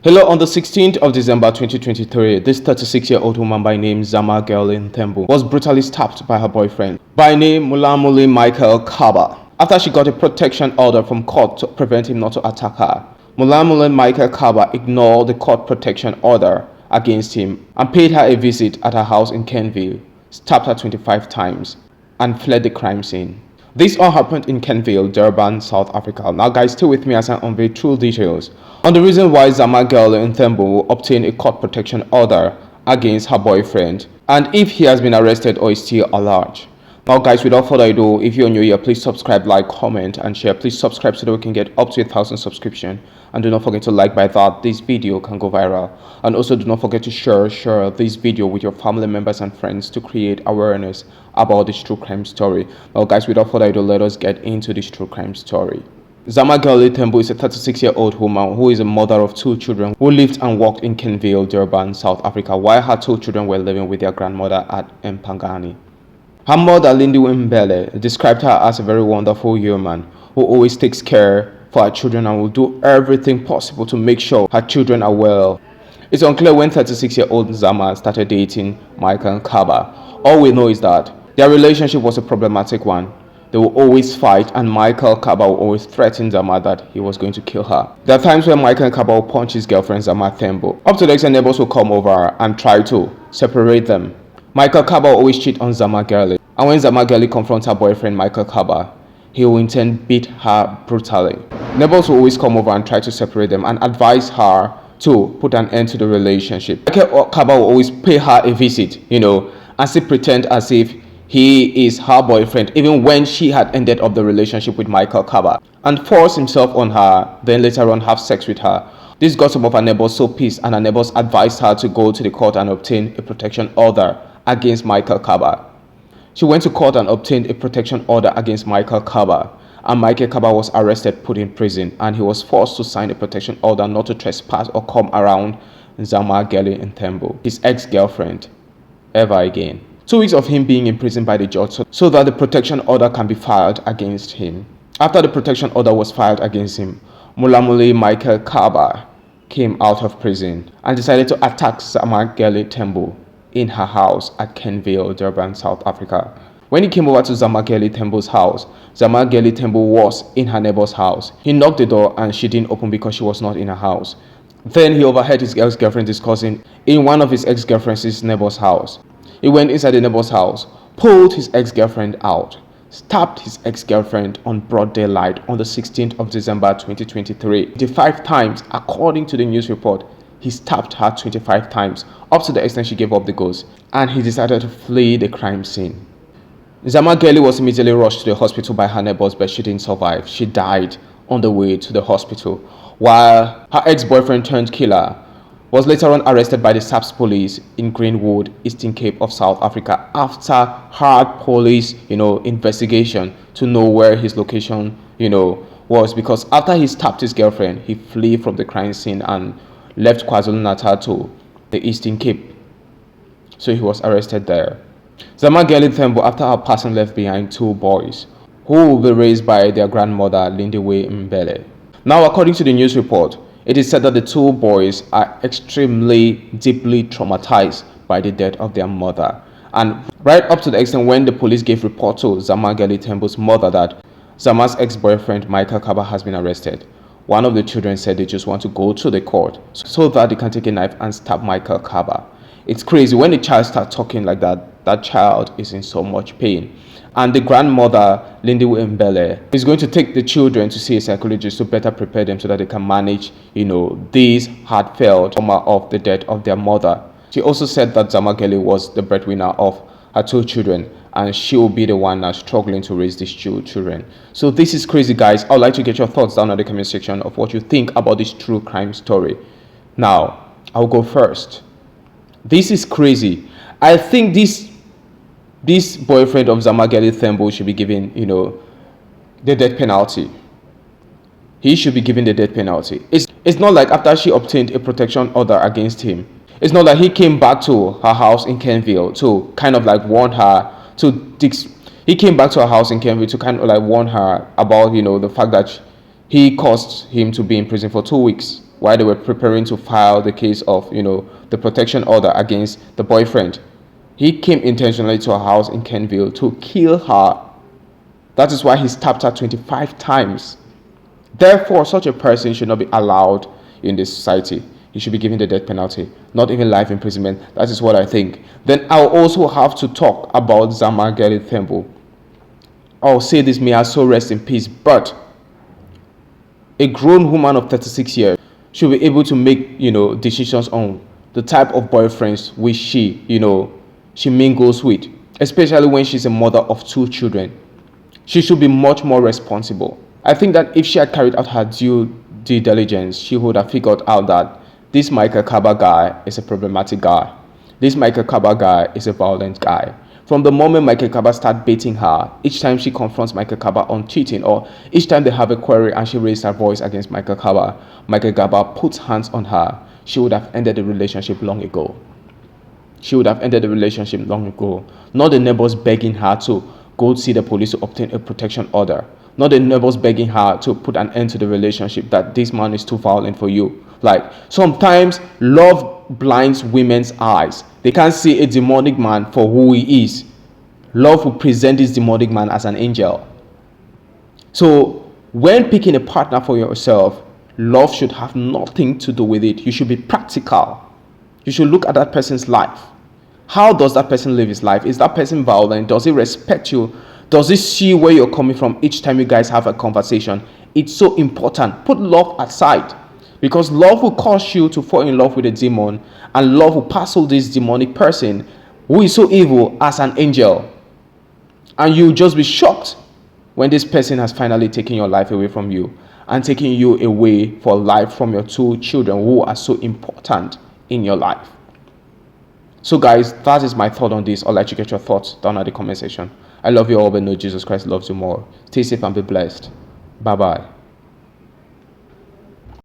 Hello, on the 16th of December 2023, this 36-year-old woman by name Zama Girl in Thembu was brutally stabbed by her boyfriend by name Mulamuli Michael Kaba after she got a protection order from court to prevent him not to attack her. Mulamuli Michael Kaba ignored the court protection order against him and paid her a visit at her house in Kenville, stabbed her 25 times, and fled the crime scene. This all happened in Kenville, Durban, South Africa. Now guys, stay with me as I unveil true details on the reason why Zama Girl in Thembu obtained a court protection order against her boyfriend and if he has been arrested or is still at large. Now guys, without further ado, if you're new here, please subscribe, like, comment and share. Please subscribe so that we can get up to 1,000 subscription, and do not forget to like. By that, this video can go viral. And also do not forget to share this video with your family members and friends to create awareness about this true crime story. Now guys, without further ado, let us get into this true crime story. Zama Girl Thembu is a 36-year-old woman who is a mother of 2 children who lived and worked in Kenville, Durban, South Africa, while her 2 children were living with their grandmother at Mpangani. Her mother, Lindy Mbele, described her as a very wonderful human who always takes care for her children and will do everything possible to make sure her children are well. It's unclear when 36-year-old Zama started dating Michael Kaba. All we know is that their relationship was a problematic one. They will always fight, and Michael Kaba will always threaten Zama that he was going to kill her. There are times when Michael Kaba will punch his girlfriend Zama Thembu. Up to the extent neighbors will come over and try to separate them. Michael Kaba will always cheat on Zama Girl, and when Zama Girl confronts her boyfriend Michael Kaba, he will intend beat her brutally. Neighbors will always come over and try to separate them and advise her to put an end to the relationship. Michael Kaba will always pay her a visit, and still pretend as if he is her boyfriend, even when she had ended up the relationship with Michael Kaba, and force himself on her, then later on have sex with her. This got some of her neighbors so pissed, and her neighbors advised her to go to the court and obtain a protection order against Michael Kaba. She went to court and obtained a protection order against Michael Kaba, and Michael Kaba was arrested, put in prison, and he was forced to sign a protection order not to trespass or come around Zama Girl in Thembu, his ex-girlfriend, ever again. 2 weeks of him being imprisoned by the judge so that the protection order can be filed against him. After the protection order was filed against him, Mulamuli Michael Kaba came out of prison and decided to attack Zama Girl Thembu in her house at Kenville, Durban, South Africa. When he came over to Zama Girl Thembu's house, Zama Girl Thembu was in her neighbor's house. He knocked the door and she didn't open because she was not in her house. Then he overheard his ex-girlfriend discussing in one of his ex-girlfriend's neighbor's house. He went inside the neighbor's house, pulled his ex-girlfriend out, stabbed his ex-girlfriend on broad daylight on the 16th of December 2023. 25 times, according to the news report, he stabbed her 25 times, up to the extent she gave up the ghost, and he decided to flee the crime scene. Zama Girl was immediately rushed to the hospital by her neighbors, but she didn't survive. She died on the way to the hospital, while her ex-boyfriend turned killer was later on arrested by the SAPS police in Greenwood, Eastern Cape of South Africa after hard police, investigation to know where his location, was, because after he stabbed his girlfriend, he fled from the crime scene and left KwaZulu-Natal to the Eastern Cape. So he was arrested there. Zama Girl Thembu, after her passing, left behind 2 boys who will be raised by their grandmother, Lindy Mbele. Now, according to the news report, it is said that the 2 boys are extremely deeply traumatized by the death of their mother. And right up to the extent when the police gave report to Zama Girl Thembu's mother that Zama's ex-boyfriend Michael Kaba has been arrested, one of the children said they just want to go to the court so that they can take a knife and stab Michael Kaba. It's crazy when the child starts talking like that. That child is in so much pain. And the grandmother, Lindy Mbele, is going to take the children to see a psychologist to better prepare them so that they can manage, this heartfelt trauma of the death of their mother. She also said that Zama Girl was the breadwinner of her 2 children, and she will be the one now struggling to raise these 2 children. So this is crazy, guys. I would like to get your thoughts down in the comment section of what you think about this true crime story. Now, I'll go first. This is crazy. I think this boyfriend of Zama Girl Thembu should be given, the death penalty. He should be given the death penalty. It's not like after she obtained a protection order against him, it's not like he came back to her house in Kenville to kind of like warn her he came back to her house in Kenville to kind of like warn her about, the fact that he caused him to be in prison for 2 weeks. while they were preparing to file the case of, the protection order against the boyfriend. He came intentionally to her house in Kenville to kill her. That is why he stabbed her 25 times. Therefore, such a person should not be allowed in this society. He should be given the death penalty, not even life imprisonment. That is what I think. Then I'll also have to talk about Zama Geli Thembu. I'll say this, may her soul rest in peace, but a grown woman of 36 years should be able to make, decisions on the type of boyfriends which she mingles with, especially when she's a mother of 2 children. She should be much more responsible. I think that if she had carried out her due diligence, she would have figured out that this Michael Kaba guy is a problematic guy. This Michael Kaba guy is a violent guy. From the moment Michael Kaba started baiting her, each time she confronts Michael Kaba on cheating, or each time they have a query and she raises her voice against Michael Kaba puts hands on her, she would have ended the relationship long ago. She would have ended the relationship long ago. Not the neighbors begging her to go see the police to obtain a protection order. Not the neighbors begging her to put an end to the relationship, that this man is too violent for you. Like, sometimes love blinds women's eyes. They can't see a demonic man for who he is. Love will present this demonic man as an angel. So when picking a partner for yourself, love should have nothing to do with it. You should be practical. You should look at that person's life. How does that person live his life? Is that person violent? Does he respect you? Does he see where you're coming from each time you guys have a conversation? It's so important. Put love aside, because love will cause you to fall in love with a demon, and love will parcel this demonic person who is so evil as an angel. And you'll just be shocked when this person has finally taken your life away from you and taken you away for life from your 2 children who are so important in your life. So guys, that is my thought on this. I'd like to get your thoughts down at the comment section. I love you all, but know Jesus Christ loves you more. Stay safe and be blessed. Bye bye.